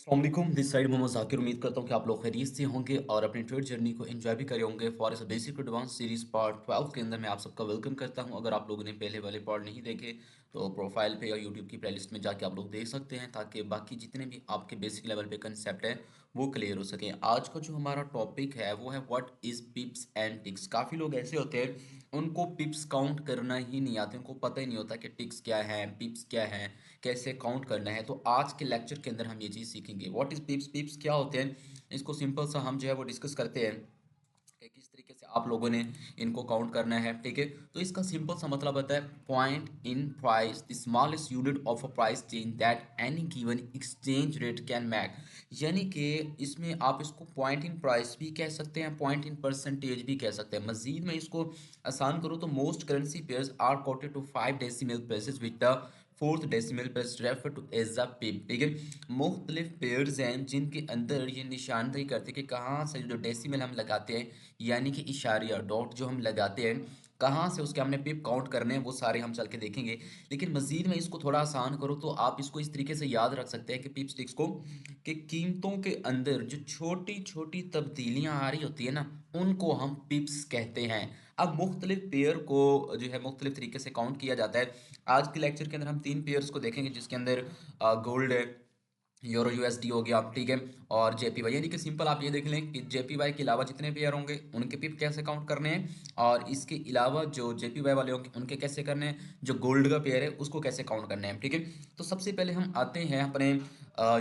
अस्सलाम वालेकुम this side Mohammad Zakir. उम्मीद करता हूँ कि आप लोग खैरियत से होंगे और अपनी ट्रेड जर्नी को एंजॉय भी करे होंगे। For basic to advance series part 12 के अंदर मैं आप सबका वेलकम करता हूँ। अगर आप लोगों ने पहले वाले पार्ट नहीं देखे तो प्रोफाइल पे या यूट्यूब की प्लेलिस्ट में जाके आप लोग देख सकते हैं, ताकि बाकी जितने भी आपके बेसिक लेवल पे कंसेप्ट है वो क्लियर हो सके। आज का जो हमारा टॉपिक है वो है what is pips and ticks. काफ़ी लोग ऐसे होते हैं उनको पिप्स काउंट करना ही नहीं आते, उनको पता ही नहीं होता कि टिक्स क्या है, पिप्स क्या है, कैसे काउंट करना है। तो आज के लेक्चर के अंदर हम ये चीज़ सीखेंगे। व्हाट इज पिप्स, पिप्स क्या होते हैं, इसको सिंपल सा हम जो है वो डिस्कस करते हैं कि किस तरीके से आप लोगों ने इनको काउंट करना है। ठीक है, तो इसका सिंपल सा मतलब होता है point in price, the smallest unit of a price change that any given exchange rate can make. यानी कि इसमें आप इसको पॉइंट इन प्राइस भी कह सकते हैं, पॉइंट इन परसेंटेज भी कह सकते हैं। मजीद में इसको आसान करो तो most currency pairs are quoted to 5 decimal places with the fourth decimal place refer to as a pip. ठीक है, मुख्तलिफ पेयर्स हैं जिनके अंदर ये निशानदेही करते हैं कि कहाँ से जो डेसिमल हम लगाते हैं, यानी कि इशारिया डॉट जो हम लगाते हैं, कहाँ से उसके हमने पिप काउंट करने हैं, वो सारे हम चल के देखेंगे। लेकिन मजीद में इसको थोड़ा आसान करो तो आप इसको इस तरीके से याद रख सकते हैं कि पिप स्टिक्स को, कि कीमतों के अंदर जो छोटी छोटी तब्दीलियां आ रही होती है ना, उनको हम पिप्स कहते हैं। अब मुख्तलिफ पेयर को जो है मुख्तलिफ तरीके से काउंट किया जाता है। आज के लेक्चर के अंदर हम 3 पेयर्स को देखेंगे, जिसके अंदर गोल्ड है, यूरो यूएसडी हो गया, ठीक है, और जेपीवाई। यानी कि सिंपल आप ये देख लें कि जेपीवाई के अलावा जितने पेयर होंगे उनके पिप कैसे काउंट करने हैं, और इसके अलावा जो जेपीवाई वाले होंगे उनके कैसे करने हैं, जो गोल्ड का पेयर है उसको कैसे काउंट करने हैं। ठीक है, तो सबसे पहले हम आते हैं अपने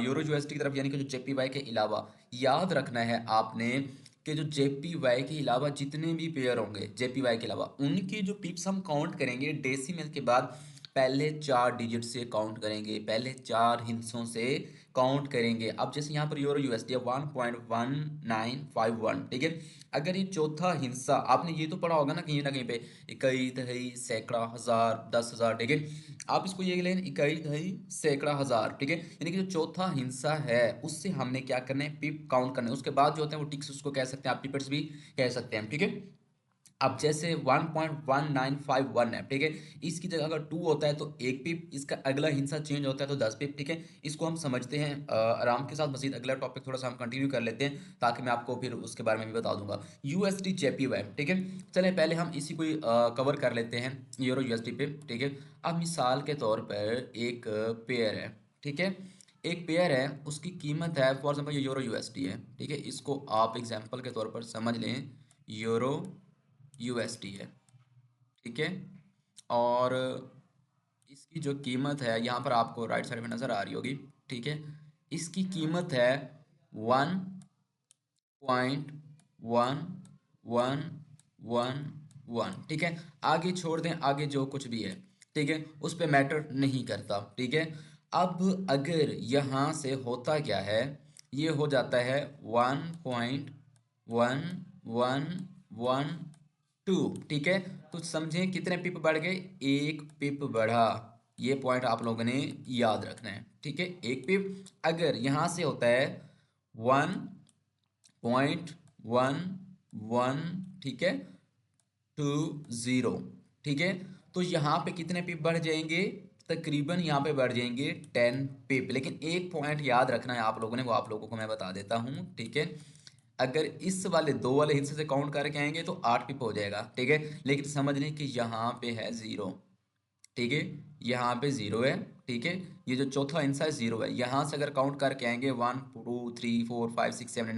यूरो यूएसडी की तरफ। यानी कि जो जेपीवाई के अलावा याद रखना है आपने कि जो जेपीवाई के अलावा जितने भी पेयर होंगे जेपीवाई के अलावा, उनकी जो पिप्स हम काउंट करेंगे डेसिमल के बाद पहले 4 डिजिट से काउंट करेंगे, पहले 4 हिस्सों से काउंट करेंगे। अब जैसे यहाँ पर यूरो यूएसडी 1.1951, ठीक है, अगर ये चौथा हिस्सा, आपने ये तो पढ़ा होगा ना कहीं पे, इकाई, दहाई, सैकड़ा, हजार, 10,000, ठीक है, आप इसको ये लें इकाई, दहाई, सैकड़ा, हजार, ठीक है, यानी कि जो चौथा हिस्सा है उससे हमने क्या करना है, पिप काउंट करना है। उसके बाद जो होता है वो टिक्स, उसको कह सकते हैं आप, पिपेट्स भी कह सकते हैं। ठीक है, अब जैसे 1.1951 है, ठीक है, इसकी जगह अगर 2 होता है तो 1 पिप, इसका अगला हिस्सा चेंज होता है तो 10 पिप। ठीक है, इसको हम समझते हैं आराम के साथ। मजीद अगला टॉपिक थोड़ा सा हम कंटिन्यू कर लेते हैं, ताकि मैं आपको फिर उसके बारे में भी बता दूंगा। यूएसडी जेपीवाई, ठीक है, चले पहले हम इसी को कवर कर लेते हैं यूरो यूएसडी पे। ठीक है, अब मिसाल के तौर पर एक पेयर है, ठीक है, एक पेयर है, उसकी कीमत है, फॉर एग्जाम्पल ये यूरो यूएसडी है, ठीक है, इसको आप एग्जाम्पल के तौर पर समझ लें यूरो यूएसडी है, ठीक है, और इसकी जो कीमत है यहाँ पर आपको राइट साइड में नज़र आ रही होगी, ठीक है, इसकी कीमत है 1.1111, ठीक है। आगे छोड़ दें, आगे जो कुछ भी है, ठीक है, उस पर मैटर नहीं करता। ठीक है, अब अगर यहाँ से होता क्या है, ये हो जाता है 1.1112, ठीक है, तो समझें कितने पिप बढ़ गए, 1 पिप बढ़ा। ये पॉइंट आप लोगों ने याद रखना है, ठीक है, 1 पिप। अगर यहाँ से होता है 1.11, ठीक है, 20, ठीक है, तो यहाँ पे कितने पिप बढ़ जाएंगे, तकरीबन यहाँ पे बढ़ जाएंगे 10 पिप। लेकिन एक पॉइंट याद रखना है आप लोगों ने, वो आप लोगों को मैं बता देता हूँ, ठीक है, अगर इस वाले दो वाले हिस्से से काउंट करके आएंगे तो 8 पिप हो जाएगा, ठीक है, लेकिन समझ लें कि यहाँ पे है 0, ठीक है, यहाँ पे 0 है, ठीक है, ये जो चौथा हिस्सा है 0 है। यहाँ से अगर काउंट करके आएंगे 1 2 3 4 5 6 7 8